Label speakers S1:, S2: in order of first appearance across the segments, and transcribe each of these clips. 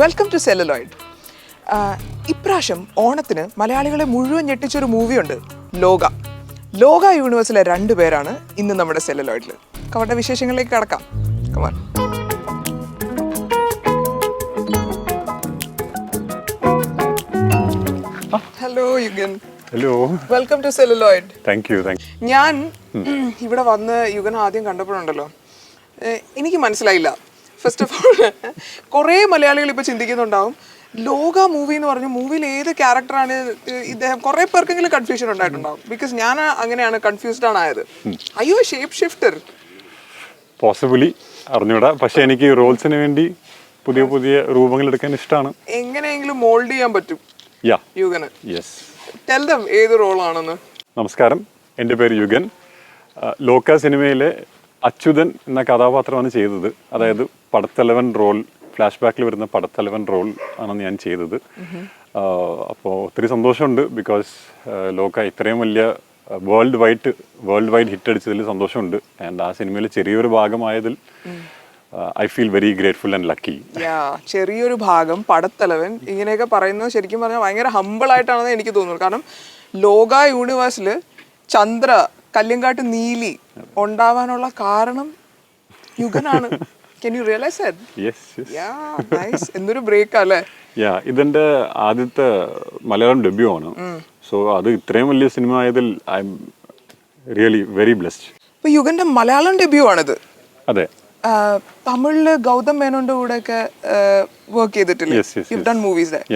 S1: Welcome to celluloid. ഇപ്രാവശ്യം ഓണത്തിന് മലയാളികളെ മുഴുവൻ ഞെട്ടിച്ചൊരു മൂവിയുണ്ട്, ലോക യൂണിവേഴ്സിലെ 2 പേരാണ് ഇന്ന് നമ്മുടെ സെല്ലുലോയിഡിൽ. അവരുടെ വിശേഷങ്ങളിലേക്ക് കടക്കാം. Come on. Hello Yugan.
S2: Hello,
S1: welcome to Celluloid.
S2: Thank you.
S1: ഞാൻ ഇവിടെ വന്ന് യുഗൻ ആദ്യം കണ്ടപ്പോഴുണ്ടല്ലോ, എനിക്ക് മനസ്സിലായില്ല. ഫസ്റ്റ് ഓഫ് ഓൾ, കുറേ മലയാളികൾ ഇപ്പോൾ ചിന്തിക്കുന്നുണ്ടാവും ലോക മൂവി എന്ന് പറഞ്ഞു മൂവിയിൽ ഏത് ക്യാരക്ടറാണ് ഇദ്ദേഹം. കുറേ പേർക്കെങ്കിലും കൺഫ്യൂഷൻ ഉണ്ടായിട്ടുണ്ടാവും. ബിക്കോസ് ഞാൻ അങ്ങനെയാണ് കൺഫ്യൂസ്ഡ് ആണ് ആയത്. അയ്യോ, ഷേപ്പ് ഷിഫ്റ്റർ
S2: പോസിബിളി അറിഞ്ഞൂടാ, പക്ഷെ എനിക്ക് റോൾസിന് വേണ്ടി പുതിയ പുതിയ രൂപങ്ങൾ എടുക്കാൻ ഇഷ്ടമാണ്.
S1: എങ്ങനെയെങ്കിലും മോൾഡ് ചെയ്യാൻ പറ്റും യുഗന്. ടെൽ ദം ഏത് റോളാണെന്ന്.
S2: നമസ്കാരം, എൻ്റെ പേര് യുഗൻ. ലോക സിനിമയിലെ അച്യുതൻ എന്ന കഥാപാത്രമാണ് ചെയ്തത്. അതായത് പടത്തലവൻ റോൾ, ഫ്ലാഷ് ബാക്കിൽ വരുന്ന പടത്തലവൻ റോൾ ആണ് ഞാൻ ചെയ്തത്. അപ്പോൾ ഒത്തിരി സന്തോഷമുണ്ട്. ബിക്കോസ് ലോക ഇത്രയും വലിയ വേൾഡ് വൈഡ് ഹിറ്റ് അടിച്ചതിൽ സന്തോഷമുണ്ട്. ആൻഡ് ആ സിനിമയിൽ ചെറിയൊരു ഭാഗമായതിൽ I feel very grateful and lucky.
S1: ചെറിയൊരു ഭാഗം, പടത്തലവൻ, ഇങ്ങനെയൊക്കെ പറയുന്നത് ശരിക്കും പറഞ്ഞാൽ ഭയങ്കര ഹമ്പിൾ ആയിട്ടാണെന്ന് എനിക്ക് തോന്നുന്നു. കാരണം ലോക യൂണിവേഴ്സിൽ ചന്ദ്ര, കല്യങ്കാട്ട് നീലി ഉണ്ടാവാനുള്ള കാരണം യുഗനാണ്. Can you realize that?
S2: Yes.
S1: Yeah, nice. എന്തൊരു ബ്രേക്ക് അല്ലേ?
S2: ഇതെന്റെ ആദ്യത്തെ മലയാളം ഡെബ്യൂ ആണ്. സോ അത് ഇത്രയും വലിയ സിനിമ ആയതിൽ I am really very blessed.
S1: ഇപ്പൊ യുഗന്റെ മലയാളം ഡെബ്യൂ ആണിത്.
S2: അതെ.
S1: തമിഴില് ഗൗതം മേനോന്റെ കൂടെ ഒക്കെ വർക്ക് ചെയ്തിട്ടില്ലേ? You've done movies there.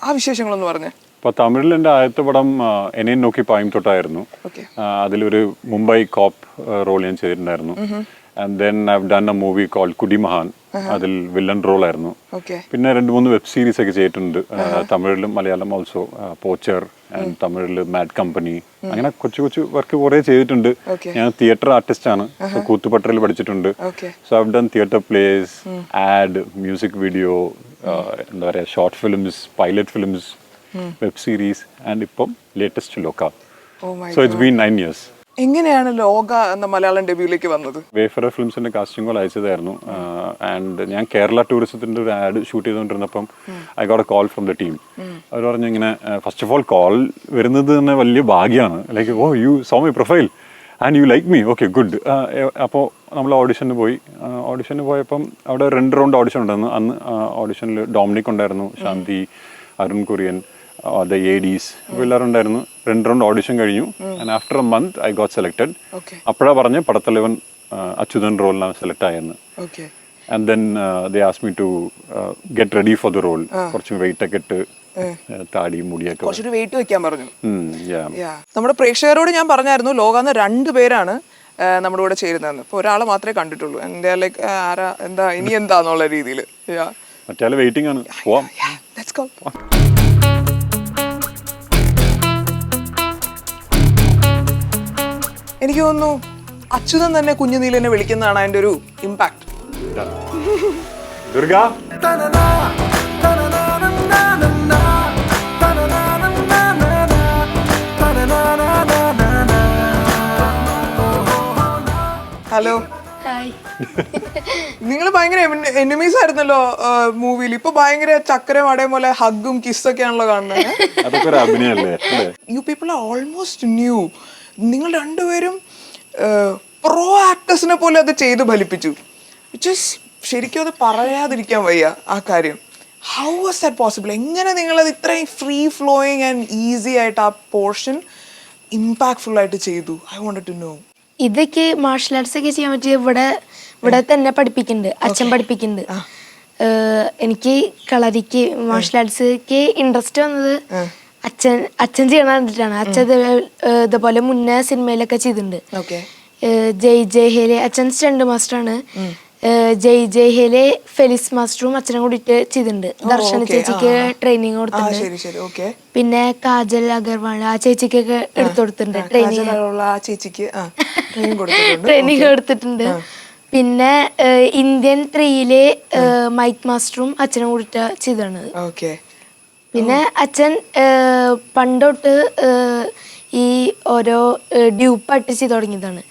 S1: ആ വിശേഷങ്ങളൊന്ന് പറഞ്ഞേ.
S2: അപ്പോൾ തമിഴിൽ എൻ്റെ ആദ്യത്തെ പടം എന്നെ നോക്കി പായും തൊട്ടായിരുന്നു. അതിലൊരു മുംബൈ കോപ്പ് റോൾ ഞാൻ ചെയ്തിട്ടുണ്ടായിരുന്നു. And then I have done a movie called Kudimahan. അതിൽ വില്ലൻ റോൾ ആയിരുന്നു. പിന്നെ 2-3 വെബ് സീരീസ് ഒക്കെ ചെയ്തിട്ടുണ്ട് തമിഴിലും മലയാളം ഓൾസോ. പോച്ചർ ആൻഡ് തമിഴിൽ മാഡ് കമ്പനി, അങ്ങനെ കൊച്ചു വർക്ക് കുറേ ചെയ്തിട്ടുണ്ട്. ഞാൻ തിയേറ്റർ ആർട്ടിസ്റ്റ് ആണ്. സോ കൂത്തുപട്ടറിൽ പഠിച്ചിട്ടുണ്ട്. So I have done theatre place, add, music video, എന്താ പറയുക, short films, pilot films, web series, and ഇപ്പം ലേറ്റസ്റ്റ് ലോക. So it's been 9 years.
S1: എങ്ങനെയാണ് ലോക എന്ന മലയാളം ഡെബ്യൂലേക്ക് വന്നത്?
S2: Wayfarer ഫിലിംസിന്റെ casting call അയച്ചതായിരുന്നു. ആൻഡ് ഞാൻ കേരള ടൂറിസത്തിന്റെ ഒരു add shoot ചെയ്തുകൊണ്ടിരുന്നപ്പം I got A call from the team. അവർ പറഞ്ഞു ഇങ്ങനെ, ഫസ്റ്റ് ഓഫ് ഓൾ കോൾ വരുന്നത് തന്നെ വലിയ ഭാഗ്യമാണ്. Like, oh you saw my profile and you like me, okay good. അപ്പോൾ നമ്മൾ ഓഡിഷന് പോയപ്പം അവിടെ 2 റൗണ്ട് ഓഡിഷൻ ഉണ്ടായിരുന്നു. അന്ന് ഓഡിഷനിൽ ഡൊമിനിക് ഉണ്ടായിരുന്നു, ശാന്തി, അരുൺ കുര്യൻ, the ADs എല്ലാവരും ഉണ്ടായിരുന്നു. 2 റൗണ്ട് ഓഡിഷൻ കഴിഞ്ഞു. And after a month I got selected. അപ്പോഴാ പറഞ്ഞ് പടത്തലവൻ അച്യുതൻ റോളിനാണ് സെലക്ട് ആയെന്ന്. And then they asked me to get ready for the role. കുറച്ച് വെയിറ്റ് ഒക്കെ ഇട്ട്, താടി മുടിയൊക്കെ
S1: കുറച്ചൊരു വെയിറ്റ് വെക്കാൻ പറഞ്ഞു. നമ്മുടെ പ്രേക്ഷകരോട് ഞാൻ പറഞ്ഞായിരുന്നു ലോകാന്ന് 2 പേരാണ് നമ്മുടെ കൂടെ ചേരുന്നതെന്ന്. ഇപ്പോൾ ഒരാളെ മാത്രമേ കണ്ടിട്ടുള്ളൂ. എൻ്റെ ലൈക്ക് ആരാ, എന്താ ഇനി എന്താന്നുള്ള രീതിയിൽ.
S2: മറ്റേ വെയിറ്റിംഗ് ആണ്. പോവാം.
S1: എനിക്ക് തോന്നുന്നു അച്യുതൻ തന്നെ കുഞ്ഞുനീലിനെ വിളിക്കുന്നതാണ് അതിന്റെ ഒരു ഇമ്പാക്ട്.
S2: ദുർഗ,
S1: ഹലോ. നിങ്ങൾ ഭയങ്കര എനിമീസ് ആയിരുന്നല്ലോ മൂവിയിൽ. ഇപ്പൊ ഭയങ്കര ചക്കരം അടയും പോലെ ഹഗ്ഗും കിസ്സൊക്കെയാണല്ലോ കാണുന്നത്. You people are almost new. നിങ്ങൾ 2 പേരും പ്രോ ആക്ടേഴ്സിനെ പോലെ അത് ചെയ്ത് ഫലിപ്പിച്ചു. ശരിക്കും അത് പറയാതിരിക്കാൻ വയ്യ ആ കാര്യം. How was that possible? എങ്ങനെ നിങ്ങളത് ഇത്രയും ഫ്രീ ഫ്ലോയിങ് ആൻഡ് ഈസി ആയിട്ട് ആ പോർഷൻ ഇമ്പാക്ട്ഫുൾ ആയിട്ട് ചെയ്തു? I wanted to know.
S3: ഇതൊക്കെ മാർഷൽ ആർട്സ് ഒക്കെ ചെയ്യാൻ പറ്റിയ ഇവിടെ തന്നെ പഠിപ്പിക്കുന്നുണ്ട്, അച്ഛൻ പഠിപ്പിക്കുന്നുണ്ട്. എനിക്ക് കളരിക്ക് മാർഷൽ ആർട്സ്ക്ക് ഇൻട്രസ്റ്റ് വന്നത് അച്ഛൻ ചെയ്യണ കണ്ടിട്ടാണ്. അച്ഛൻ ഇതുപോലെ മുന്നേ സിനിമയിലൊക്കെ ചെയ്തിട്ടുണ്ട്. ജയ് ഹേലെ അച്ഛൻ സ്റ്റണ്ട് മാസ്റ്ററാണ്. ജയ് ഹേലെ ഫെലിസ് മാസ്റ്ററും അച്ഛനും കൂടിയിട്ട് ചെയ്തിട്ടുണ്ട്. ദർശന ചേച്ചിക്ക് ട്രെയിനിങ് കൊടുത്തിട്ടുണ്ട്. പിന്നെ കാജൽ അഗർവാൾ ആ ചേച്ചിക്കൊക്കെ എടുത്തു കൊടുത്തിട്ടുണ്ട്, ട്രെയിനിങ് കൊടുത്തിട്ടുണ്ട്. പിന്നെ ഇന്ത്യൻ 3-ലെ മൈക്ക് മാസ്റ്ററും അച്ഛനും കൂടിയിട്ട് ചെയ്താണ്. പിന്നെ അച്ഛൻ പണ്ടോട്ട് ഈ ഓരോ ഡ്യൂപ്പായിട്ട് ചെയ്ത് തുടങ്ങിയതാണ്.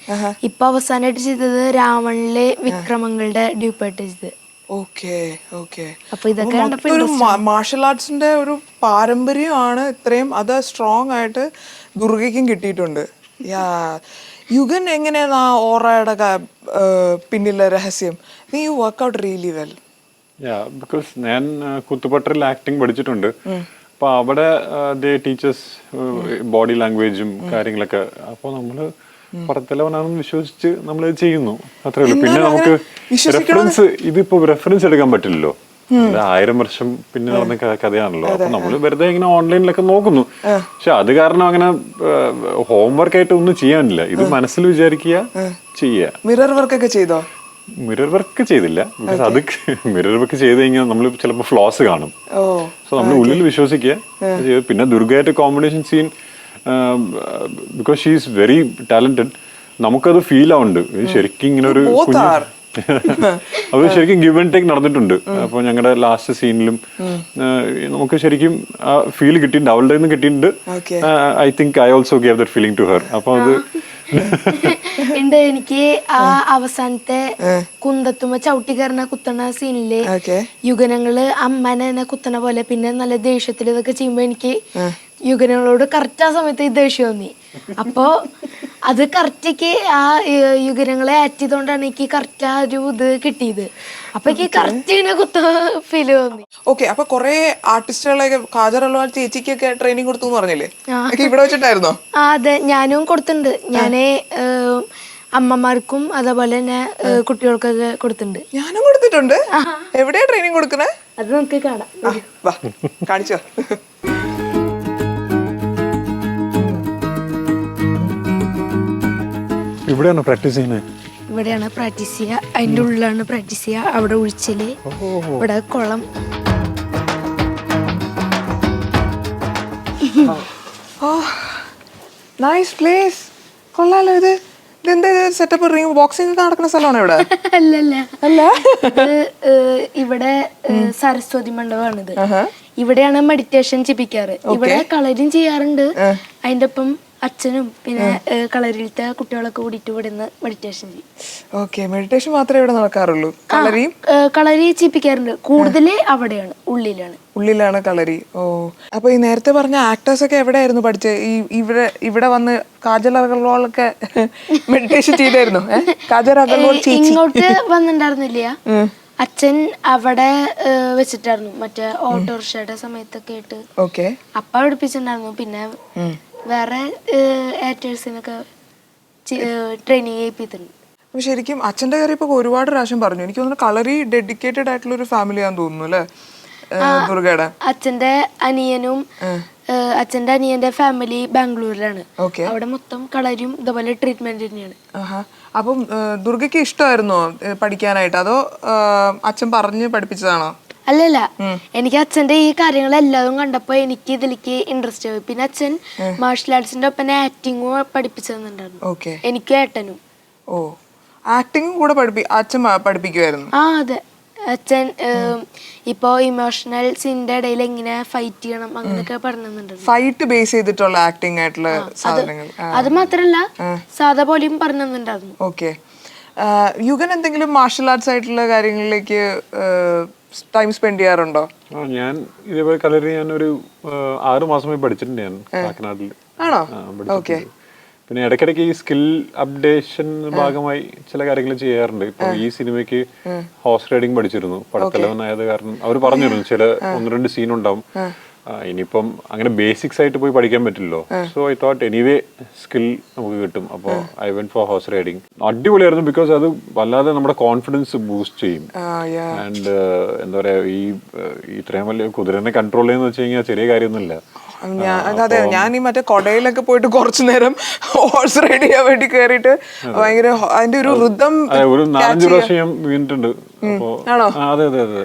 S3: ഇപ്പൊ അവസാനമായിട്ട് ചെയ്തത് രാവണിലെ വിക്രമങ്ങളുടെ ഡ്യൂപ്പായിട്ട് ചെയ്തത്.
S1: Okay okay.
S3: അപ്പൊ ഇതൊക്കെ
S1: ഒരു മാർഷൽ ആർട്സിന്റെ ഒരു പാരമ്പര്യമാണ് ഇത്രയും, അത് സ്ട്രോങ് ആയിട്ട് ദുർഗയ്ക്കും കിട്ടിയിട്ടുണ്ട്. യാ, യുഗൻ എങ്ങനെയാണ് ആ ഓറയുടെ പിന്നിലെ രഹസ്യം? You work out really well.
S2: Because ഞാൻ കുത്തുപട്ടറിൽ ആക്ടിങ് പഠിച്ചിട്ടുണ്ട്. അപ്പൊ അവിടെ ടീച്ചേഴ്സ് ബോഡി ലാംഗ്വേജും കാര്യങ്ങളൊക്കെ. അപ്പൊ നമ്മള് പുറത്തിലവനാണെന്ന് വിശ്വസിച്ച് നമ്മൾ ചെയ്യുന്നു, അത്രേ ഉള്ളൂ. പിന്നെ നമുക്ക് റെഫറൻസ്, ഇതിപ്പോ റെഫറൻസ് എടുക്കാൻ പറ്റില്ലല്ലോ, 1000 വർഷം പിന്നെ നടന്ന കഥയാണല്ലോ. അപ്പൊ നമ്മള് വെറുതെ ഇങ്ങനെ ഓൺലൈനിലൊക്കെ നോക്കുന്നു. പക്ഷെ അത് കാരണം അങ്ങനെ ഹോംവർക്ക് ആയിട്ട് ഒന്നും ചെയ്യാനില്ല. ഇത് മനസ്സിൽ വിചാരിക്കുക, ചെയ്യുക.
S1: മിറർ വർക്ക് ഒക്കെ ചെയ്തോ?
S2: മിറർ വർക്ക് ചെയ്തില്ല. ബിക്കോസ് അത് മിറർ വർക്ക് ചെയ്ത് കഴിഞ്ഞാൽ നമ്മൾ ചിലപ്പോൾ ഫ്ലോസ് കാണും. സോ നമ്മൾ ഉള്ളിൽ വിശ്വസിക്കുക. പിന്നെ ദുർഗയായിട്ട് combination scene, because she is very talented. നമുക്കത് ഫീൽ ആവുന്നുണ്ട് ശരിക്കും ഇങ്ങനെ ഒരു അത് ശരിക്കും ഗിവ് ആൻഡ് ടേക്ക് നടന്നിട്ടുണ്ട്. അപ്പൊ ഞങ്ങളുടെ ലാസ്റ്റ് സീനിലും നമുക്ക് ശരിക്കും ആ ഫീൽ കിട്ടിയിട്ടുണ്ട്, അവളുടെ നിന്ന് കിട്ടിയിട്ടുണ്ട്. I think I also gave that feeling to her. അപ്പൊ അത്
S3: ഉണ്ട്. എനിക്ക് ആ അവസാനത്തെ കുന്തത്തുമ്മ ചവിട്ടി കയറുന്ന കുത്തണ സീനില് യുഗനങ്ങള് അമ്മനെ കുത്തണ പോലെ പിന്നെ നല്ല ദേഷ്യത്തിൽ ഇതൊക്കെ ചെയ്യുമ്പോ എനിക്ക് യുഗനങ്ങളോട് കറക്റ്റ് ആ സമയത്ത് ഈ ദേഷ്യം തോന്നി. അപ്പോ അത് കറക്റ്റ് ആ യുഗനങ്ങളെ ആക്ട് ചെയ്തോണ്ടാണ് എനിക്ക് കറക്റ്റ് ആ ഒരു ഇത് കിട്ടിയത്. അപ്പൊ എനിക്ക് കറക്റ്റ് ഇങ്ങനെ കുത്ത ഫീല് തോന്നി.
S1: ഓക്കെ. അപ്പൊ കൊറേ ആർട്ടിസ്റ്റുകളൊക്കെ കാജൽ അഗർവാൾ ചേച്ചിക്കൊക്കെ ട്രെയിനിങ് കൊടുത്തു എന്ന് പറഞ്ഞില്ലേ, ഇവിടെ വെച്ചിട്ടായിരുന്നോ?
S3: അതെ, ഞാനും കൊടുത്തിട്ടുണ്ട്. ഞാന് അമ്മമാർക്കും അതേപോലെ തന്നെ കുട്ടികൾക്കൊക്കെ കൊടുത്തിട്ടുണ്ട്.
S1: ഞാനും കൊടുത്തിട്ടുണ്ട്. എവിടെയാ ട്രെയിനിങ് കൊടുക്കണേ?
S3: അത് നമുക്ക് കാണാം.
S1: വാ, കാണിച്ചോ.
S2: ഇവിടെയാണോ പ്രാക്ടീസ് ചെയ്യുന്നത്?
S3: ഇവിടെയാണ് പ്രാക്ടീസ് ചെയ്യുക. അതിൻ്റെ ഉള്ളിലാണ് പ്രാക്ടീസ് ചെയ്യുക. അവിടെ ഒഴിച്ചല്, ഇവിടെ കുളം.
S1: Nice place. കൊള്ളാലോ. ഇതെന്താ സെറ്റപ്പ്? റിംഗ് ബോക്സിംഗ് നടക്കുന്ന സ്ഥലമാണ് ഇവിടെ?
S3: അല്ലല്ല അല്ല, ഇവിടെ സരസ്വതി മണ്ഡപമാണിത്. ഇവിടെയാണ് മെഡിറ്റേഷൻ ചെയ്യിപ്പിക്കാറ്. ഇവിടെ കളരിങ് ചെയ്യാറുണ്ട്. അതിന്റെ ഒപ്പം അച്ഛനും പിന്നെ കളരിയിലത്തെ കുട്ടികളൊക്കെ കൂടിയിട്ട് ഇവിടെ നിന്ന് മെഡിറ്റേഷൻ ചെയ്യും.
S1: ഓക്കെ. മെഡിറ്റേഷൻ മാത്രമേ ഇവിടെ നടക്കാറുള്ളൂ?
S3: കളരി ചെയ്യിപ്പിക്കാറുണ്ട്. കൂടുതൽ അവിടെയാണ്, ഉള്ളിലാണ്
S1: കളരി. ഓ, അപ്പൊ ഈ നേരത്തെ പറഞ്ഞ ആക്ടേഴ്സ് ഒക്കെ എവിടെയായിരുന്നു പഠിച്ചത്? ഇവിടെ വന്ന് കാജൽ അഗർവാളൊക്കെ മെഡിറ്റേഷൻ ചെയ്തായിരുന്നു? കാജൽ അഗർവാൾ
S3: ഇങ്ങോട്ട് വന്നിട്ടുണ്ടായിരുന്നില്ല. അച്ഛൻ അവിടെ വെച്ചിട്ടായിരുന്നു, മറ്റേ ഓട്ടോറിക്ഷയുടെ സമയത്തൊക്കെ ആയിട്ട്.
S1: ഓക്കെ.
S3: അപ്പ പഠിപ്പിച്ചിട്ടുണ്ടായിരുന്നു. പിന്നെ വേറെ ആക്ടേഴ്സിനൊക്കെ ട്രെയിനിങ് ചെയ്യിപ്പിച്ചിട്ടുണ്ട്.
S1: അപ്പൊ ശരിക്കും അച്ഛന്റെ കാര്യം ഇപ്പൊ ഒരുപാട് പ്രാവശ്യം പറഞ്ഞു. എനിക്ക് തോന്നുന്നു കളരി ഡെഡിക്കേറ്റഡ് ആയിട്ടുള്ള ഒരു ഫാമിലിയാന്ന് തോന്നുന്നു അല്ലെ ദുർഗയുടെ?
S3: അച്ഛന്റെ അനിയന്റെ ഫാമിലി ബാംഗ്ലൂരിലാണ്. അവിടെ മൊത്തം കളരിയും ഇതുപോലെ ട്രീറ്റ്മെന്റ് തന്നെയാണ്.
S1: അപ്പം ദുർഗയ്ക്ക് ഇഷ്ടമായിരുന്നോ പഠിക്കാനായിട്ട്, അതോ അച്ഛൻ പറഞ്ഞ് പഠിപ്പിച്ചതാണോ?
S3: അല്ലല്ല, എനിക്ക് അച്ഛന്റെ ഈ കാര്യങ്ങളെല്ലാതും കണ്ടപ്പോ എനിക്ക് ഇതിലേക്ക് ഇൻട്രസ്റ്റ് ആയി. പിന്നെ അച്ഛൻ മാർഷൽ ആർട്സിന്റെ ഒപ്പം ആക്ടിങ്ങും പഠിപ്പിച്ചു തന്നിട്ടുണ്ടായിരുന്നു, എനിക്കും ഏട്ടനും.
S1: ഓ, ആക്ടിങ്ങും കൂടെ അച്ഛൻ പഠിപ്പിക്കുമായിരുന്നു?
S3: ആ അതെ. അച്ഛൻ ഇപ്പോ ഇമോഷണൽ സീനിന്റെ ഇടയിൽ എങ്ങനെ ഫൈറ്റ് ചെയ്യണം അങ്ങനെയൊക്കെ പറഞ്ഞു.
S1: ഫൈറ്റ് ബേസ് ചെയ്തിട്ടുള്ള ആക്ടിങ് ആയിട്ടുള്ള സാധനങ്ങൾ
S3: അത് മാത്രല്ല സാധാ പോലെയും പറഞ്ഞു തന്നിട്ടുണ്ടായിരുന്നു.
S1: ഓക്കെ. യുഗൻ എന്തെങ്കിലും മാർഷൽ ആർട്സ് ആയിട്ടുള്ള കാര്യങ്ങളിലേക്ക് ടൈം സ്പെൻഡ് ചെയ്യാറുണ്ടോ?
S2: ഞാൻ ഇതേപോലെ കളരി ഞാനൊരു 6 മാസമായി പഠിച്ചിട്ടുണ്ട് ഞാൻ കാക്കനാട്ടിൽ.
S1: ആണോ? ഓക്കെ.
S2: പിന്നെ ഇടയ്ക്കിടയ്ക്ക് ഈ സ്കിൽ അപ്ഡേഷൻ ഭാഗമായി ചില കാര്യങ്ങൾ ചെയ്യാറുണ്ട്. ഇപ്പൊ ഈ സിനിമയ്ക്ക് ഹോഴ്സ് റൈഡിങ് പഠിച്ചിരുന്നു. പടത്തലവനായത് കാരണം അവർ പറഞ്ഞിരുന്നു ചില 1-2 സീൻ ഉണ്ടാവും. ഇനിയിപ്പം അങ്ങനെ ബേസിക്സ് ആയിട്ട് പോയി പഠിക്കാൻ പറ്റില്ലല്ലോ. So I thought anyway skill നമുക്ക് കിട്ടും. അപ്പോൾ I went four horse riding. അടിപൊളിയായിരുന്നു. ബിക്കോസ് അത് വല്ലാതെ നമ്മുടെ കോൺഫിഡൻസ് ബൂസ്റ്റ് ചെയ്യും. ആൻഡ് എന്താ പറയാ, ഈ ഇത്രയും വലിയ കുതിരനെ കൺട്രോൾ ചെയ്യുന്ന വെച്ച് കഴിഞ്ഞാൽ ചെറിയ കാര്യമൊന്നുമില്ല.
S1: അതെ, ഞാൻ ഈ മറ്റേ കൊടയിലൊക്കെ പോയിട്ട് കുറച്ചു നേരം ഹോഴ്സ് റൈഡ് ചെയ്യാൻ വേണ്ടി കേറിയിട്ട് ഭയങ്കര അതിന്റെ ഒരു ഋതം
S2: ഒരു 4-5 പ്രാവശ്യം ഞാൻ വീണിട്ടുണ്ട്. അപ്പോ അതെ അതെ അതെ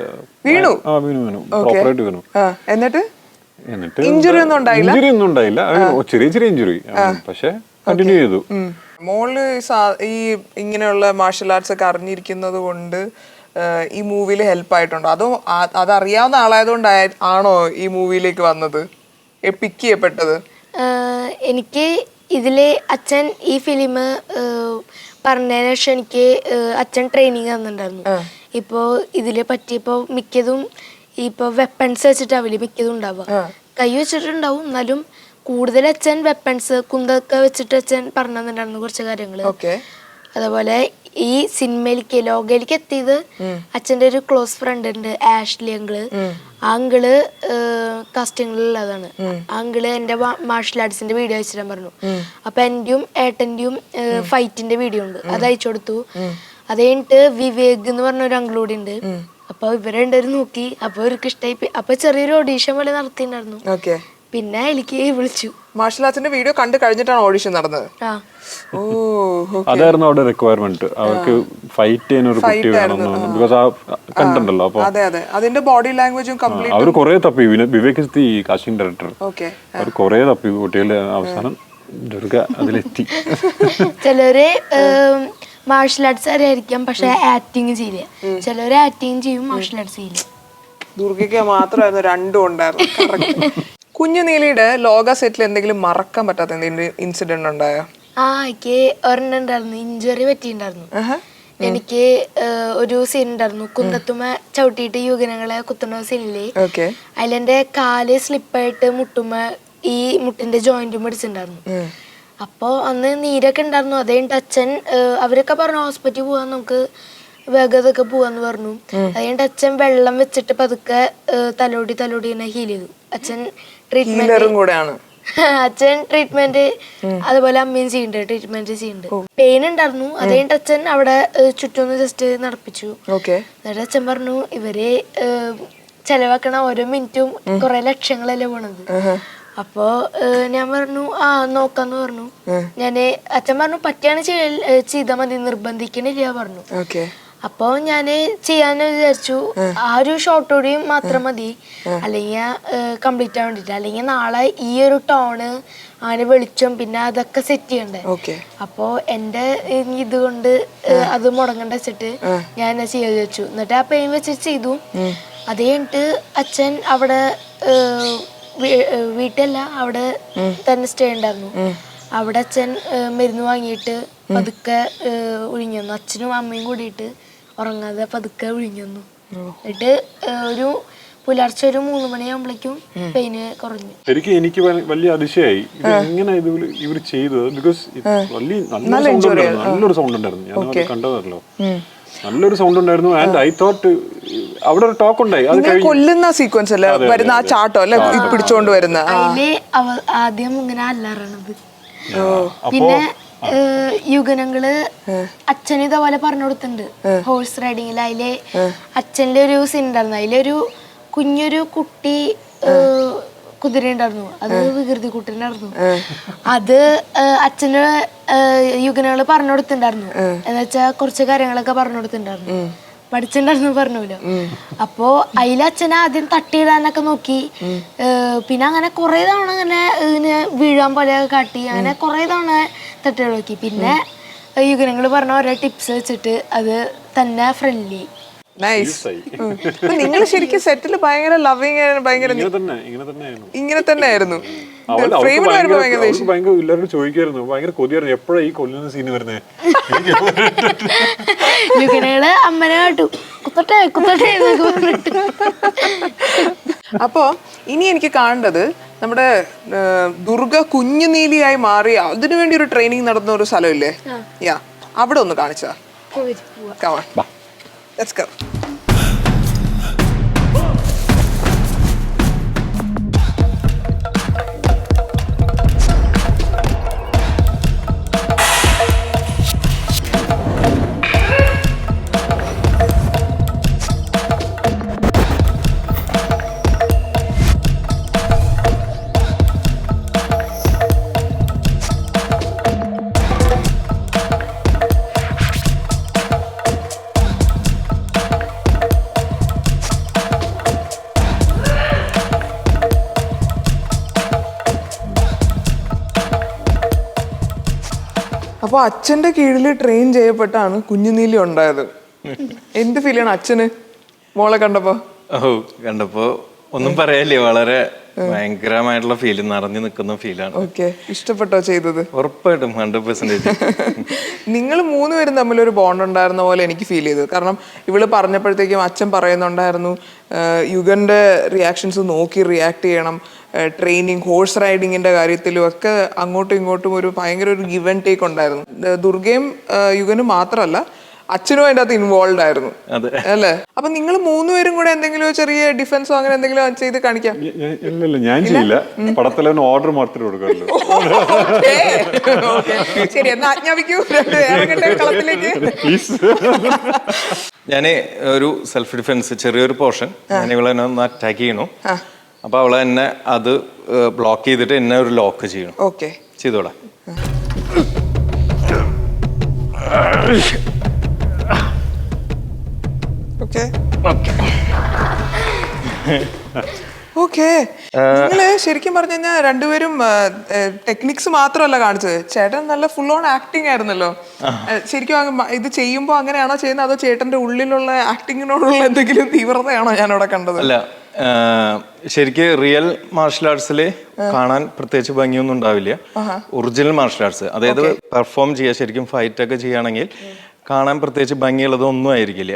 S1: വീണു.
S2: വീണു പ്രോപ്പറായിട്ട് വീണു.
S1: എന്നിട്ട് ഇഞ്ചുറി ഒന്നും
S2: ഉണ്ടായില്ല. ചെറിയ ചെറിയ ഇഞ്ചുറി, പക്ഷെ കണ്ടിന്യൂ ചെയ്തു.
S1: മോള് ഈ ഇങ്ങനെയുള്ള മാർഷൽ ആർട്സ് ഒക്കെ അറിഞ്ഞിരിക്കുന്നത് കൊണ്ട് ഈ മൂവിയിൽ ഹെൽപ്പ് ആയിട്ടുണ്ടോ, അതോ അതറിയാവുന്ന ആളായതുകൊണ്ട് ആണോ ഈ മൂവിയിലേക്ക് വന്നത്, പിക്ക് ചെയ്യപ്പെട്ടത്?
S3: എനിക്ക് ഇതില് അച്ഛൻ ഈ ഫിലിം പറഞ്ഞതിന് ശേഷം എനിക്ക് അച്ഛൻ ട്രെയിനിങ് തന്നിട്ടുണ്ടായിരുന്നു. ഇപ്പോൾ ഇതിൽ പറ്റിയപ്പോൾ മിക്കതും ഇപ്പോൾ വെപ്പൺസ് വെച്ചിട്ടാവില്ലേ മിക്കതും ഉണ്ടാവുക. കൈ വെച്ചിട്ടുണ്ടാവും, എന്നാലും കൂടുതൽ അച്ഛൻ വെപ്പൺസ് കുന്തൊക്കെ വെച്ചിട്ട് അച്ഛൻ പറഞ്ഞു തന്നിട്ടുണ്ടായിരുന്നു കുറച്ച് കാര്യങ്ങൾ. അതേപോലെ ഈ സിനിമയിലേക്ക് ലോകയിലേക്ക് എത്തിയത് അച്ഛൻ്റെ ഒരു ക്ലോസ് ഫ്രണ്ട് ഉണ്ട്, ആഷ്ലി അങ്കിള്. ആ അങ്കിള് കാസ്റ്റിംഗിലുള്ളതാണ്. ആ അങ്കിള് എൻ്റെ മാർഷൽ ആർട്സിന്റെ വീഡിയോ അയച്ചിടാൻ പറഞ്ഞു. അപ്പൊ എന്റെയും ഏട്ടന്റെയും ഫൈറ്റിന്റെ വീഡിയോ ഉണ്ട്, അത് അയച്ചു കൊടുത്തു. അത് കഴിഞ്ഞിട്ട് വിവേക് എന്ന് പറഞ്ഞ ഒരു അങ്കിളൂടെ ഉണ്ട്. അപ്പൊ ഇവരെ രണ്ടുപേരും നോക്കി, അപ്പൊ അവർക്ക് ഇഷ്ടമായി. അപ്പൊ ചെറിയൊരു ഓഡീഷൻ പോലെ നടത്തിയിട്ടുണ്ടായിരുന്നു. പിന്നെ എനിക്ക് വിളിച്ചു.
S1: മാർഷൽ ആർട്സിന്റെ വീഡിയോ കണ്ടു കഴിഞ്ഞിട്ടാണ് ഓഡിഷൻ നടന്നത്.
S2: അതായിരുന്നു അവിടെ റിക്വയർമെന്റ്. അവർക്ക് ഫൈറ്റ് ചെയ്യുന്ന ഒരു കുട്ടി വേണമെന്ന്. ബിക്കോസ് ആ കണ്ടല്ലോ. അപ്പൊ
S1: അതിന്റെ ബോഡി ലാംഗ്വേജും കംപ്ലീറ്റ്
S2: അവർ കുറെ തപ്പി. Vivek is the casting director. അവർ കുറെ തപ്പി കുട്ടികളുടെ. അവസാനം ദുർഗ അതിലെത്തി.
S3: ചിലര് മാർഷൽ ആർട്സ് അറിയായിരിക്കാം, പക്ഷെ ആക്ടിങ് ചെയ്യില്ല. ചിലര് ആക്ടിങ് ചെയ്യും, മാർഷൽ ആർട്സ് ചെയ്യില്ല.
S1: ദുർഗയ്ക്ക് മാത്രമായിരുന്നു രണ്ടും ഉണ്ടായിരുന്നു. കുഞ്ഞുനീലിയുടെ ലോക സെറ്റിൽ എന്തെങ്കിലും മറക്കാൻ പറ്റാത്ത എന്തെങ്കിലും ഇൻസിഡന്റ് ഉണ്ടായോ?
S3: എനിക്ക് ഒരെണ്ണം ഉണ്ടായിരുന്നു, ഇഞ്ചുറി പറ്റിയിട്ടുണ്ടായിരുന്നു. എനിക്ക് ഒരു സീൻ ഉണ്ടായിരുന്നു, കുന്തത്തുമ്മ ചവിട്ടിയിട്ട് യുഗനങ്ങളെ കുത്തുന്ന സീനില്. അതിലെന്റെ കാല് സ്ലിപ്പായിട്ട് മുട്ടുമ്മ ഈ മുട്ടിന്റെ ജോയിന്റ് പിടിച്ചിട്ടുണ്ടായിരുന്നു. അപ്പൊ അന്ന് നീരൊക്കെ ഉണ്ടായിരുന്നു. അതേ അച്ഛൻ അവരൊക്കെ പറഞ്ഞു ഹോസ്പിറ്റലിൽ പോവാൻ, നമുക്ക് വേഗതൊക്കെ പോവാന്ന് പറഞ്ഞു. അതുകൊണ്ട് അച്ഛൻ വെള്ളം വെച്ചിട്ട് പതുക്കെ തലോടി ഇങ്ങനെ ഹീൽ ചെയ്തു. അച്ഛൻ ട്രീറ്റ്മെന്റ് അതുപോലെ അമ്മയും ചെയ്യുന്നുണ്ട്, ട്രീറ്റ്മെന്റ് ചെയ്യുന്നുണ്ട്. പെയിൻ ഉണ്ടായിരുന്നു. അതുകൊണ്ട് അച്ഛൻ അവിടെ ചുറ്റൊന്ന് ജസ്റ്റ് നടപ്പിച്ചു. എന്നിട്ട് അച്ഛൻ പറഞ്ഞു ഇവര് ചെലവാക്കണ ഓരോ മിനിറ്റും കുറെ ലക്ഷങ്ങളല്ലേ പോണത്. അപ്പോ ഞാൻ പറഞ്ഞു നോക്കാന്ന് പറഞ്ഞു. അച്ഛൻ പറഞ്ഞു പറ്റിയാണ് ചെയ്താൽ മതി, നിർബന്ധിക്കണില്ല പറഞ്ഞു. അപ്പൊ ഞാന് ചെയ്യാന്ന് വിചാരിച്ചു. ആ ഒരു ഷോർട്ടോടെയും മാത്രം മതി, അല്ലെങ്കിൽ കംപ്ലീറ്റ് ആവാൻ വേണ്ടിട്ട്. അല്ലെങ്കിൽ നാളെ ഈ ഒരു ടോണ് അങ്ങനെ വെളിച്ചം പിന്നെ അതൊക്കെ സെറ്റ് ചെയ്യണ്ടേ. അപ്പൊ എന്റെ ഇതുകൊണ്ട് അത് മുടങ്ങണ്ട വെച്ചിട്ട് ഞാൻ ചെയ്യാൻ വിചാരിച്ചു. എന്നിട്ട് ആ പെയിൻ വെച്ചിട്ട് ചെയ്തു. അത് കഴിഞ്ഞിട്ട് അച്ഛൻ അവിടെ വീട്ടിലല്ല, അവിടെ തന്നെ സ്റ്റേ ഉണ്ടായിരുന്നു. അവിടെ അച്ഛൻ മരുന്ന് വാങ്ങിയിട്ട് പതുക്കെ ഒഴിഞ്ഞു വന്നു. അച്ഛനും അമ്മയും കൂടിയിട്ട് ഉറങ്ങാതെ പതുക്കെ ഒഴിഞ്ഞു വന്നു. എന്നിട്ട് ഒരു പുലർച്ചെ ഒരു 3 മണിയാകുമ്പോഴേക്കും പെയിന് കുറഞ്ഞു.
S2: ശരിക്കും എനിക്ക് വലിയ അതിശയായി എങ്ങനെ ഇവർ ചെയ്തത്. ബിക്കോസ് നല്ലൊരു സൗണ്ട് ഉണ്ടായിരുന്നു. ഞാൻ കണ്ടതല്ലോ, നല്ലൊരു സൗണ്ട് ഉണ്ടായിരുന്നു. ആൻഡ് ഐ തോട്ട് അവിടെ ഒരു ടോക്ക് ഉണ്ടായി.
S1: കൊല്ലുന്ന സീക്വൻസ് അല്ലേ വരുന്ന, ആ ചാട്ടോ അല്ലെ പിടിച്ചോണ്ട് വരുന്ന.
S3: ആദ്യം ഇങ്ങനെ അല്ലാറണത്. പിന്നെ യുഗനങ്ങള് അച്ഛന് ഇതേപോലെ പറഞ്ഞു കൊടുത്തിട്ടുണ്ട് ഹോഴ്സ് റൈഡിങ്ങിൽ. അതിലെ അച്ഛൻ്റെ ഒരു സീൻ ഉണ്ടായിരുന്നു. അതിലൊരു കുഞ്ഞൊരു കുട്ടി കുതിര ഉണ്ടായിരുന്നു, അത് വികൃതി കുട്ടീനായിരുന്നു. അത് അച്ഛന് യുഗനങ്ങള് പറഞ്ഞു കൊടുത്തിട്ടുണ്ടായിരുന്നു. എന്ന് വെച്ചാൽ കുറച്ച് കാര്യങ്ങളൊക്കെ പറഞ്ഞു കൊടുത്തിട്ടുണ്ടായിരുന്നു, പഠിച്ചിട്ടുണ്ടായിരുന്നു പറഞ്ഞല്ലോ. അപ്പോ അതിൽ അച്ഛനെ ആദ്യം തട്ടിയിടാനൊക്കെ നോക്കി. പിന്നെ അങ്ങനെ കുറെ തവണ ഇങ്ങനെ വീഴാൻ പോലെ കാട്ടി, അങ്ങനെ കുറെ തവണ തട്ടിയിടാൻ നോക്കി. പിന്നെ യുഗനങ്ങൾ പറഞ്ഞ ഓരോ ടിപ്സ് വെച്ചിട്ട് അത് തന്നെ ഫ്രണ്ട്ലി.
S1: നിങ്ങൾ ശരിക്കും സെറ്റിൽ ഭയങ്കര ലവിങ്, ഭയങ്കര ഇങ്ങനെ തന്നെ ആയിരുന്നു.
S2: എല്ലാവരും ചോദിക്കായിരുന്നു, ഭയങ്കര കൊതിയായിരുന്നു എപ്പോഴാ ഈ കൊല്ലുന്ന സീന് വരുന്നത്.
S3: യുഗനകള് അമ്മനെ കാട്ടു കുത്തട്ടെ കുത്തട്ടെ.
S1: അപ്പോ ഇനി എനിക്ക് കാണേണ്ടത് നമ്മുടെ ദുർഗ കുഞ്ഞുനീലിയായി മാറി അതിനുവേണ്ടി ഒരു ട്രെയിനിങ് നടന്ന ഒരു സ്ഥലമില്ലേ, അവിടെ ഒന്ന് കാണിച്ചാ. Let's go. അപ്പൊ അച്ഛന്റെ കീഴിൽ ട്രെയിൻ ചെയ്യപ്പെട്ടാണ് കുഞ്ഞുനീലി ഉണ്ടായത്. എന്ത് ഫീലാണ് അച്ഛന് മോളെ കണ്ടപ്പോ?
S4: കണ്ടപ്പോ ഒന്നും പറയാല്ലേ, വളരെ ഭയങ്കരമായിട്ടുള്ള ഫീൽ, നിറഞ്ഞു നിൽക്കുന്ന ഫീലാണ്.
S1: ഓക്കെ, ഇഷ്ടപ്പെട്ടോ ചെയ്തത്?
S4: ഉറപ്പായിട്ടും 100%.
S1: നിങ്ങൾ മൂന്നുപേരും തമ്മിലൊരു ബോണ്ട് ഉണ്ടായിരുന്ന പോലെ എനിക്ക് ഫീൽ ചെയ്തു. കാരണം ഇവള് പറഞ്ഞപ്പോഴത്തേക്കും അച്ഛൻ പറയുന്നുണ്ടായിരുന്നു യുഗന്റെ റിയാക്ഷൻസ് നോക്കി റിയാക്ട് ചെയ്യണം, ട്രെയിനിങ് ഹോഴ്സ് റൈഡിങ്ങിന്റെ കാര്യത്തിലും ഒക്കെ അങ്ങോട്ടും ഇങ്ങോട്ടും ഒരു ഭയങ്കര ഒരു ഗിവ് ആൻഡ് ടേക്ക് ഉണ്ടായിരുന്നു. ദുർഗയും യുഗനും മാത്രമല്ല അച്ഛനും അതിൻ്റെ അകത്ത് ഇൻവോൾവ് ആയിരുന്നു അല്ലേ? അപ്പൊ നിങ്ങൾ മൂന്നുപേരും കൂടെ എന്തെങ്കിലും ചെറിയ ഡിഫൻസോ അങ്ങനെ എന്തെങ്കിലും ചെയ്ത് കാണിക്കാം?
S2: ഇല്ല, ഞാൻ ചെയ്യില്ല. പടത്തിലെ ഓർഡർ മാത്രമേ കൊടുക്കുള്ളൂ.
S1: ശരി, എന്നാ ആജ്ഞാപിക്കൂ, ഇറങ്ങട്ടെ കളത്തിലേക്ക്.
S4: ഞാന് ഒരു സെൽഫ് ഡിഫെൻസ് ചെറിയൊരു പോർഷൻ ഞാൻ ഇവളെ ഒന്ന് അറ്റാക്ക് ചെയ്യണു. അപ്പൊ അവളെ എന്നെ അത് ബ്ലോക്ക് ചെയ്തിട്ട് എന്നെ ഒരു ലോക്ക് ചെയ്യണം.
S1: ഓക്കെ,
S4: ചെയ്തോളാം.
S1: ഓക്കെ. നിങ്ങള് ശരിക്കും പറഞ്ഞു കഴിഞ്ഞാൽ രണ്ടുപേരും ടെക്നിക്സ് മാത്രമല്ല കാണിച്ചത്, ചേട്ടൻ നല്ല ഫുൾ ഓൺ ആക്ടിങ് ആയിരുന്നല്ലോ. ശരിക്കും ഇത് ചെയ്യുമ്പോ അങ്ങനെയാണോ ചെയ്യുന്നത്, അതോ ചേട്ടന്റെ ഉള്ളിലുള്ള ആക്ടിങ്ങിനോടുള്ള എന്തെങ്കിലും തീവ്രതയാണോ ഞാൻ അവിടെ കണ്ടത്?
S4: അല്ല, ശരിക്ക് റിയൽ മാർഷൽ ആർട്സിൽ കാണാൻ പ്രത്യേകിച്ച് ഭംഗിയൊന്നും ഉണ്ടാവില്ല. ഒറിജിനൽ മാർഷൽ ആർട്സ്, അതായത് പെർഫോം ചെയ്യുക, ശരിക്കും ഫൈറ്റ് ഒക്കെ ചെയ്യുകയാണെങ്കിൽ കാണാൻ പ്രത്യേകിച്ച് ഭംഗിയുള്ളതൊന്നും ആയിരിക്കില്ല.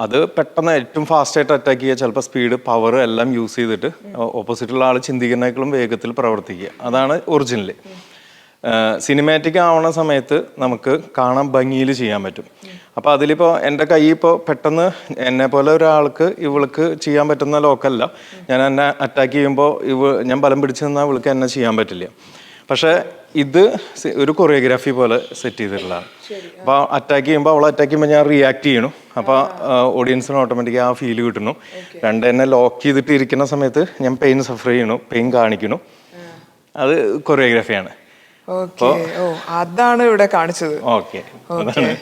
S4: അത് പെട്ടെന്ന് ഏറ്റവും ഫാസ്റ്റായിട്ട് അറ്റാക്ക് ചെയ്യുക, ചിലപ്പോൾ സ്പീഡ് പവർ എല്ലാം യൂസ് ചെയ്തിട്ട് ഓപ്പോസിറ്റുള്ള ആൾ ചിന്തിക്കുന്നതിനേക്കാളും വേഗത്തിൽ പ്രവർത്തിക്കുക. അതാണ് ഒറിജിനൽ. സിനിമാറ്റിക് ആവണ സമയത്ത് നമുക്ക് കാണാൻ ഭംഗിയിൽ ചെയ്യാൻ പറ്റും. അപ്പോൾ അതിലിപ്പോൾ എൻ്റെ കൈ ഇപ്പോൾ പെട്ടെന്ന് എന്നെ പോലെ ഒരാൾക്ക് ഇവൾക്ക് ചെയ്യാൻ പറ്റുന്ന ലോക്കല്ല. ഞാൻ എന്നെ അറ്റാക്ക് ചെയ്യുമ്പോൾ ഞാൻ ബലം പിടിച്ചു നിന്നാൽ ഇവൾക്ക് എന്നെ ചെയ്യാൻ പറ്റില്ല. പക്ഷേ ഇത് ഒരു കൊറിയോഗ്രാഫി പോലെ സെറ്റ് ചെയ്തിട്ടുള്ളതാണ്. അപ്പോൾ അറ്റാക്ക് ചെയ്യുമ്പോൾ അവൾ അറ്റാക്ക് ചെയ്യുമ്പോൾ ഞാൻ റിയാക്ട് ചെയ്യണം. അപ്പോൾ ഓഡിയൻസിന് ഓട്ടോമാറ്റിക് ആ ഫീൽ കിട്ടുന്നു. എന്നെ ലോക്ക് ചെയ്തിട്ട് ഇരിക്കുന്ന സമയത്ത് ഞാൻ പെയിൻ സഫർ ചെയ്യണു, പെയിൻ കാണിക്കണം. അത് കൊറിയോഗ്രാഫിയാണ്.
S1: അതാണ് ഇവിടെ കാണിച്ചത്.
S4: ഓക്കെ, അതാണ്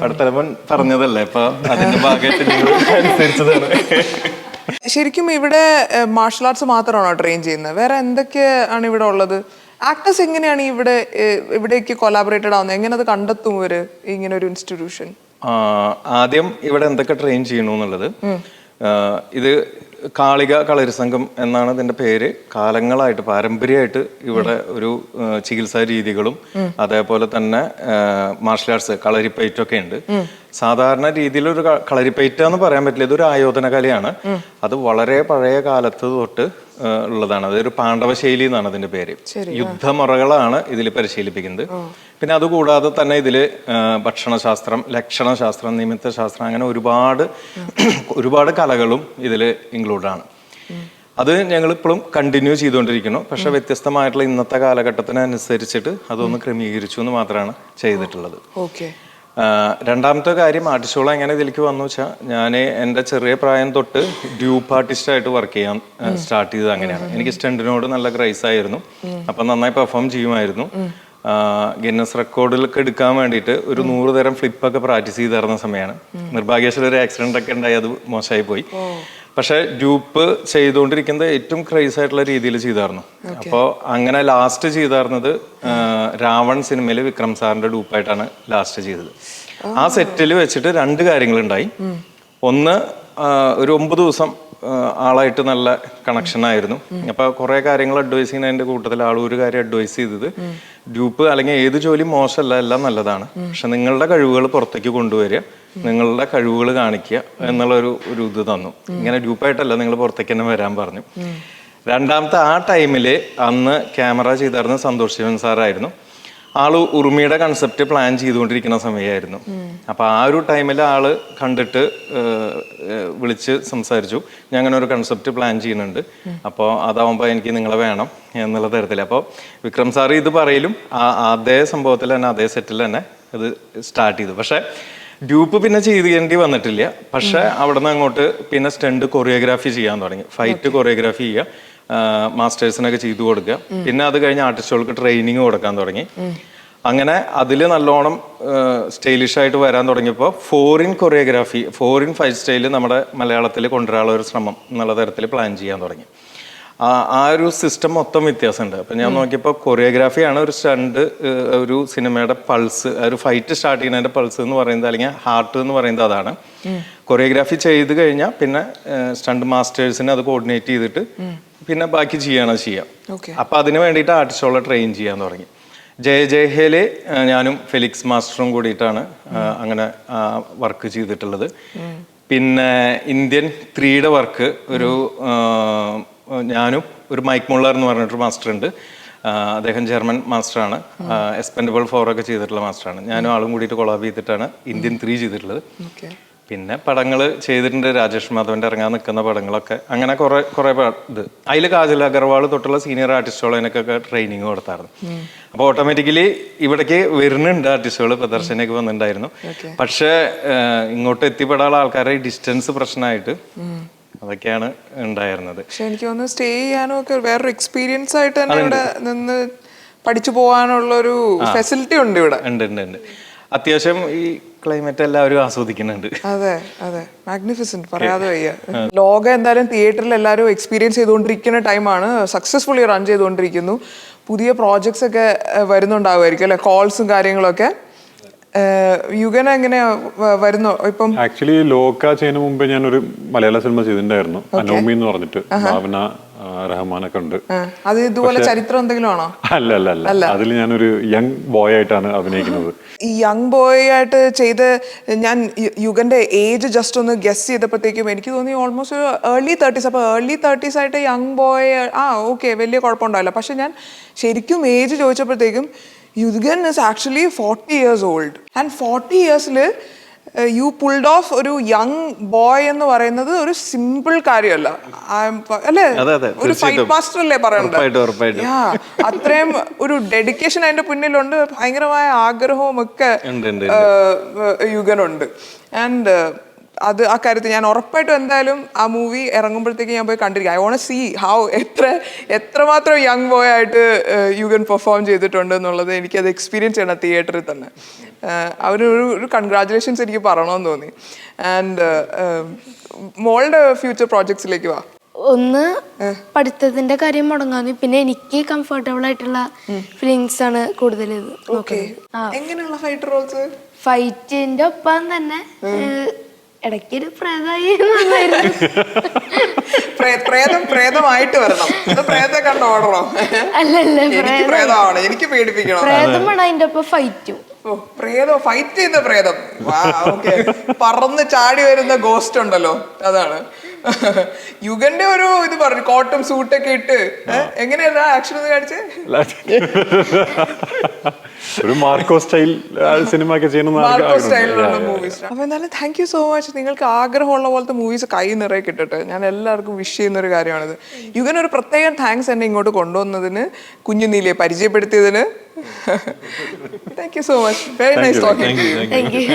S4: പടത്തലവൻ പറഞ്ഞതല്ലേ, ഇപ്പൊ അതിന്റെ ഭാഗമായിട്ട് നിങ്ങൾ അനുസരിച്ചതാണ്.
S1: ശരിക്കും ഇവിടെ മാർഷൽ ആർട്സ് മാത്രമാണോ ട്രെയിൻ ചെയ്യുന്നത്? വേറെ എന്തൊക്കെയാണ് ഇവിടെ ഉള്ളത്? ആക്ടേഴ്സ് എങ്ങനെയാണ് ഇവിടേക്ക് കൊലാബറേറ്റഡ് ആവുന്നത്? എങ്ങനെ അത് കണ്ടെത്തും ഇവര് ഇങ്ങനെ ഒരു ഇൻസ്റ്റിറ്റ്യൂഷൻ?
S4: ആദ്യം ഇവിടെ എന്തൊക്കെ ട്രെയിൻ ചെയ്യണു എന്നുള്ളത്, ഇത് കാളിക കളരി സംഘം എന്നാണ് ഇതിന്റെ പേര്. കാലങ്ങളായിട്ട് പാരമ്പര്യമായിട്ട് ഇവിടെ ഒരു ചികിത്സാ രീതികളും അതേപോലെ തന്നെ മാർഷൽ ആർട്സ് കളരിപ്പയറ്റൊക്കെ ഉണ്ട്. സാധാരണ രീതിയിൽ ഒരു കളരിപ്പയറ്റ എന്ന് പറയാൻ പറ്റില്ല, ഇതൊരു ആയോധന കലയാണ്. അത് വളരെ പഴയ കാലത്ത് തൊട്ട് ഉള്ളതാണ്. അതൊരു പാണ്ഡവ ശൈലി എന്നാണ് അതിന്റെ പേര്. യുദ്ധമുറകളാണ് ഇതിൽ പരിശീലിപ്പിക്കുന്നത്. പിന്നെ അതുകൂടാതെ തന്നെ ഇതില് ഭക്ഷണശാസ്ത്രം, ലക്ഷണശാസ്ത്രം, നിമിത്തശാസ്ത്രം, അങ്ങനെ ഒരുപാട് കലകളും ഇതിൽ ഇൻക്ലൂഡാണ്. അത് ഞങ്ങൾ ഇപ്പോഴും കണ്ടിന്യൂ ചെയ്തുകൊണ്ടിരിക്കുന്നു. പക്ഷെ വ്യത്യസ്തമായിട്ടുള്ള ഇന്നത്തെ കാലഘട്ടത്തിനനുസരിച്ചിട്ട് അതൊന്ന് ക്രമീകരിച്ചു എന്ന് മാത്രമാണ് ചെയ്തിട്ടുള്ളത്. രണ്ടാമത്തെ കാര്യം, ആർട്ടിസ്റ്റുകൾ എങ്ങനെ ഇതിലേക്ക് വന്നു വെച്ചാൽ, ഞാൻ എൻ്റെ ചെറിയ പ്രായം തൊട്ട് ഡ്യൂപ്പ് ആർട്ടിസ്റ്റായിട്ട് വർക്ക് ചെയ്യാൻ സ്റ്റാർട്ട് ചെയ്തത് അങ്ങനെയാണ്. എനിക്ക് സ്റ്റണ്ടിനോട് നല്ല ക്രൈസ് ആയിരുന്നു. അപ്പം നന്നായി പെർഫോം ചെയ്യുമായിരുന്നു. ഗിന്നസ് റെക്കോർഡിലൊക്കെ എടുക്കാൻ വേണ്ടിയിട്ട് ഒരു 100 തരം ഫ്ലിപ്പൊക്കെ പ്രാക്ടീസ് ചെയ്ത് തരുന്ന സമയമാണ്. നിർഭാഗ്യവശാൽ ഒരു ആക്സിഡന്റ് ഒക്കെ ഉണ്ടായി, അത് മോശമായി പോയി. പക്ഷെ ഡ്യൂപ്പ് ചെയ്തുകൊണ്ടിരിക്കുന്നത് ഏറ്റവും ക്രൈസ് ആയിട്ടുള്ള രീതിയിൽ ചെയ്തായിരുന്നു. അപ്പോൾ അങ്ങനെ ലാസ്റ്റ് ചെയ്തായിരുന്നത് രാവൺ സിനിമയിൽ വിക്രം സാറിന്റെ ഡ്യൂപ്പായിട്ടാണ് ലാസ്റ്റ് ചെയ്തത്. ആ സെറ്റിൽ വെച്ചിട്ട് 2 കാര്യങ്ങളുണ്ടായി. ഒന്ന്, ഒരു 9 ദിവസം ആളായിട്ട് നല്ല കണക്ഷൻ ആയിരുന്നു. അപ്പൊ കുറെ കാര്യങ്ങൾ അഡ്വൈസ് ചെയ്യുന്നതിന്റെ കൂട്ടത്തിൽ ആൾ ഒരു കാര്യം അഡ്വൈസ് ചെയ്തത്, ഡ്യൂപ്പ് അല്ലെങ്കിൽ ഏത് ജോലി മോശമല്ല, എല്ലാം നല്ലതാണ്. പക്ഷെ നിങ്ങളുടെ കഴിവുകൾ പുറത്തേക്ക് കൊണ്ടുവരിക, നിങ്ങളുടെ കഴിവുകൾ കാണിക്കുക എന്നുള്ള ഒരു ഇത് തന്നു. ഇങ്ങനെ ഡ്യൂപ്പായിട്ടല്ല, നിങ്ങൾ പുറത്തേക്ക് തന്നെ വരാൻ പറഞ്ഞു. രണ്ടാമത്തെ, ആ ടൈമില് അന്ന് ക്യാമറ ചെയ്തായിരുന്ന സന്തോഷ് ശിവൻ സാറായിരുന്നു. ആള് ഉറുമിയുടെ കൺസെപ്റ്റ് പ്ലാൻ ചെയ്തുകൊണ്ടിരിക്കുന്ന സമയമായിരുന്നു. അപ്പൊ ആ ഒരു ടൈമിൽ ആള് കണ്ടിട്ട് വിളിച്ച് സംസാരിച്ചു, ഞാൻ അങ്ങനെ ഒരു കൺസെപ്റ്റ് പ്ലാൻ ചെയ്യുന്നുണ്ട്, അപ്പോൾ അതാവുമ്പോൾ എനിക്ക് നിങ്ങളെ വേണം എന്നുള്ള തരത്തിൽ. അപ്പോൾ വിക്രം സാറ് ഇത് പറയലും അതേ സംഭവത്തിൽ തന്നെ അതേ സെറ്റിൽ തന്നെ ഇത് സ്റ്റാർട്ട് ചെയ്തു. പക്ഷെ ഡ്യൂപ്പ് പിന്നെ ചെയ്യേണ്ടി വന്നിട്ടില്ല. പക്ഷെ അവിടെ നിന്ന് അങ്ങോട്ട് പിന്നെ സ്റ്റണ്ട് കൊറിയോഗ്രാഫി ചെയ്യാൻ തുടങ്ങി. ഫൈറ്റ് കൊറിയോഗ്രാഫി ചെയ്യുക, മാസ്റ്റേഴ്സിനൊക്കെ ചെയ്തു കൊടുക്കുക. പിന്നെ അത് കഴിഞ്ഞ് ആർട്ടിസ്റ്റുകൾക്ക് ട്രെയിനിങ് കൊടുക്കാൻ തുടങ്ങി. അങ്ങനെ അതിൽ നല്ലോണം സ്റ്റൈലിഷ് ആയിട്ട് വരാൻ തുടങ്ങിയപ്പോൾ foreign choreography, foreign fight style നമ്മുടെ മലയാളത്തിൽ കൊണ്ടുവരാനുള്ള ഒരു ശ്രമം എന്നുള്ള തരത്തിൽ പ്ലാൻ ചെയ്യാൻ തുടങ്ങി. ആ ഒരു സിസ്റ്റം മൊത്തം വ്യത്യാസമുണ്ട്. അപ്പം ഞാൻ നോക്കിയപ്പോൾ കൊറിയോഗ്രാഫിയാണ് ഒരു സ്റ്റണ്ട്, ഒരു സിനിമയുടെ പൾസ്, ഒരു ഫൈറ്റ് സ്റ്റാർട്ട് ചെയ്യുന്നതിൻ്റെ പൾസ് എന്ന് പറയുന്നത്, അല്ലെങ്കിൽ ഹാർട്ട് എന്ന് പറയുന്നത് അതാണ്. കൊറിയോഗ്രാഫി ചെയ്ത് കഴിഞ്ഞാൽ പിന്നെ സ്റ്റണ്ട് മാസ്റ്റേഴ്സിനെ അത് കോർഡിനേറ്റ് ചെയ്തിട്ട് പിന്നെ ബാക്കി ചെയ്യണം ചെയ്യാം. അപ്പം അതിന് വേണ്ടിയിട്ട് ആർട്ടിസ്റ്റുകളെ ട്രെയിൻ ചെയ്യാൻ തുടങ്ങി. ജയഹേല് ഞാനും ഫെലിക്സ് മാസ്റ്ററും കൂടിയിട്ടാണ് അങ്ങനെ വർക്ക് ചെയ്തിട്ടുള്ളത്. പിന്നെ ഇന്ത്യൻ 3യുടെ വർക്ക് ഒരു ഞാനും ഒരു മൈക്ക് മുള്ളർ എന്ന് പറഞ്ഞിട്ടൊരു മാസ്റ്റർ ഉണ്ട്. അദ്ദേഹം ജർമ്മൻ മാസ്റ്ററാണ്. എക്സ്പെൻഡബിൾ 4 ഒക്കെ ചെയ്തിട്ടുള്ള മാസ്റ്ററാണ്. ഞാനും ആളും കൂടിയിട്ട് കൊളാബ് ചെയ്തിട്ടാണ് ഇന്ത്യൻ 3 ചെയ്തിട്ടുള്ളത്. പിന്നെ പടങ്ങൾ ചെയ്തിട്ടുണ്ട്, രാജേഷ് മാധവന്റെ ഇറങ്ങാൻ നിൽക്കുന്ന പടങ്ങളൊക്കെ. അങ്ങനെ കുറെ ഇത് അതിൽ കാജൽ അഗർവാൾ തൊട്ടുള്ള സീനിയർ ആർട്ടിസ്റ്റുകൾ എനിക്കൊക്കെ ട്രെയിനിങ് കൊടുത്തായിരുന്നു. അപ്പോൾ ഓട്ടോമാറ്റിക്കലി ഇവിടേക്ക് വരുന്നുണ്ട് ആർട്ടിസ്റ്റുകൾ, പ്രദർശനമൊക്കെ വന്നിട്ടുണ്ടായിരുന്നു. പക്ഷേ ഇങ്ങോട്ട് എത്തിപ്പെടാനുള്ള ആൾക്കാരുടെ ഡിസ്റ്റൻസ് പ്രശ്നമായിട്ട് അതൊക്കെയാണ് ഉണ്ടായിരുന്നത്.
S1: പക്ഷെ എനിക്ക് തോന്നുന്നു സ്റ്റേ ചെയ്യാനും ഒക്കെ വേറൊരു എക്സ്പീരിയൻസ് ആയിട്ട് തന്നെ ഇവിടെ നിന്ന് പഠിച്ചു പോകാനുള്ള ഒരു ഫെസിലിറ്റി ഉണ്ട് ഇവിടെ.
S4: ഉണ്ട്. അത്യാവശ്യം ഈ ക്ലൈമറ്റ് എല്ലാവരും ആസ്വദിക്കുന്നുണ്ട്.
S1: അതെ, മാഗ്നിഫിസന്റ്, പറയാതെ വയ്യ. ലോകം എന്തായാലും തിയേറ്ററിൽ എല്ലാവരും എക്സ്പീരിയൻസ് ചെയ്തുകൊണ്ടിരിക്കുന്ന ടൈമാണ്. സക്സസ്ഫുള്ളി റൺ ചെയ്തുകൊണ്ടിരിക്കുന്നു. പുതിയ പ്രോജക്ട്സ് ഒക്കെ വരുന്നുണ്ടാവുമായിരിക്കും അല്ലെ, കോൾസും കാര്യങ്ങളൊക്കെ. യുഗൻ എങ്ങനെയാ വരുന്നോ ഇപ്പം?
S2: ആക്ച്വലി ലോക ചെയ്യുന്ന മുമ്പേ ഞാനൊരു മലയാള സിനിമ ചെയ്തിട്ടുണ്ടായിരുന്നു, അനോമി എന്ന് പറഞ്ഞിട്ട്. ഭാവന റഹ്മാനൊക്കെ ഉണ്ട്.
S1: അത് ഇതുപോലെ ചരിത്രം എന്തെങ്കിലും ആണോ?
S2: അല്ല, അതിൽ ഞാനൊരു യങ് ബോയ് ആയിട്ടാണ് അഭിനയിക്കുന്നത്.
S1: ഈ യങ് ബോയ് ആയിട്ട് ചെയ്ത് ഞാൻ യുഗന്റെ ഏജ് ജസ്റ്റ് ഒന്ന് ഗസ് ചെയ്തപ്പോഴത്തേക്കും എനിക്ക് തോന്നി ഓൾമോസ്റ്റ് ഒരു ഏർലി 30s. അപ്പോൾ ഏർലി 30s ആയിട്ട് യങ് ബോയ്, ഓക്കെ, വലിയ കുഴപ്പമുണ്ടാവില്ല. പക്ഷെ ഞാൻ ശരിക്കും ഏജ് ചോദിച്ചപ്പോഴത്തേക്കും Yugan is actually 40 years old. And 40 yearsൽ യു പുൾഡ് ഓഫ് ഒരു യങ് ബോയ് എന്ന് പറയുന്നത് ഒരു സിമ്പിൾ കാര്യമല്ല അല്ലേ? ഒരു ഫൈറ്റ് മാസ്റ്റർ അല്ലേ പറയണ്ടത്? അത്രയും ഒരു ഡെഡിക്കേഷൻ അതിന്റെ പിന്നിലുണ്ട്, ഭയങ്കരമായ ആഗ്രഹവും ഒക്കെ യുഗനുണ്ട്. ആൻഡ് ആ കാര്യത്തിൽ ഞാൻ ഉറപ്പായിട്ടും എന്തായാലും ആ മൂവി ഇറങ്ങുമ്പോഴത്തേക്ക് ഞാൻ പോയി കണ്ടിരിക്കും. ഐ വോണ്ട് സീ ഹൗ എത്രമാത്രം യങ് ബോയ് ആയിട്ട് യുഗൻ പെർഫോം ചെയ്തിട്ടുണ്ട് എന്നുള്ളത് എനിക്കത് എക്സ്പീരിയൻസ് ചെയ്യണം തിയേറ്ററിൽ തന്നെ. അവരൊരു കൺഗ്രാജുലേഷൻസ് എനിക്ക് പറയണമെന്ന് തോന്നി. ആൻഡ് മോളുടെ ഫ്യൂച്ചർ പ്രോജക്ട്സിലേക്ക് വാ.
S3: ഒന്ന് പഠിത്തത്തിന്റെ കാര്യം മുടങ്ങാന്ന്, പിന്നെ എനിക്ക് കംഫർട്ടബിൾ ആയിട്ടുള്ള ഫിലിംസ് ആണ് കൂടുതൽ
S1: എങ്ങനെയുള്ള ഫൈറ്റ് റോൾസ്?
S3: ഫൈറ്റിന്റെ ഒപ്പം തന്നെ ഇടയ്ക്കൊരു പ്രേതമായി
S1: പ്രേതമായിട്ട് വരണം. പ്രേതത്തെ കണ്ട് ഓടണോ?
S3: അല്ലല്ല,
S1: പ്രേതമാണ് എനിക്ക് പേടിപ്പിക്കണം.
S3: പ്രേതമാണ് അതിന്റെ ഒപ്പം ഫൈറ്റും.
S1: പ്രേതം ഫൈറ്റ് ചെയ്യുന്ന പ്രേതം, പറന്ന് ചാടി വരുന്ന ഗോസ്റ്റ് ഉണ്ടല്ലോ, അതാണ്. യുഗന്റെ ഒരു ഇത് പറഞ്ഞു, കോട്ടും സൂട്ടൊക്കെ ഇട്ട് എങ്ങനെയാ ആക്ഷൻ ഒന്ന് കാണിച്ചേ?
S2: ഒരു മാർക്കോ സ്റ്റൈൽ സിനിമ ഒക്കെ
S1: സ്റ്റൈലിലുള്ള മൂവീസ്. അപ്പൊ എന്തായാലും താങ്ക് യു സോ മച്ച്. നിങ്ങൾക്ക് ആഗ്രഹമുള്ള പോലത്തെ മൂവീസ് കൈ നിറയെ കിട്ടട്ടെ. ഞാൻ എല്ലാവർക്കും വിഷ് ചെയ്യുന്ന ഒരു കാര്യമാണിത്. യുഗൻ ഒരു പ്രത്യേകം താങ്ക്സ് എന്നെ ഇങ്ങോട്ട് കൊണ്ടുവന്നതിന്, കുഞ്ഞുനീലിയെ പരിചയപ്പെടുത്തിയതിന്. Thank you so much. Very nice talking to you.
S3: Thank U.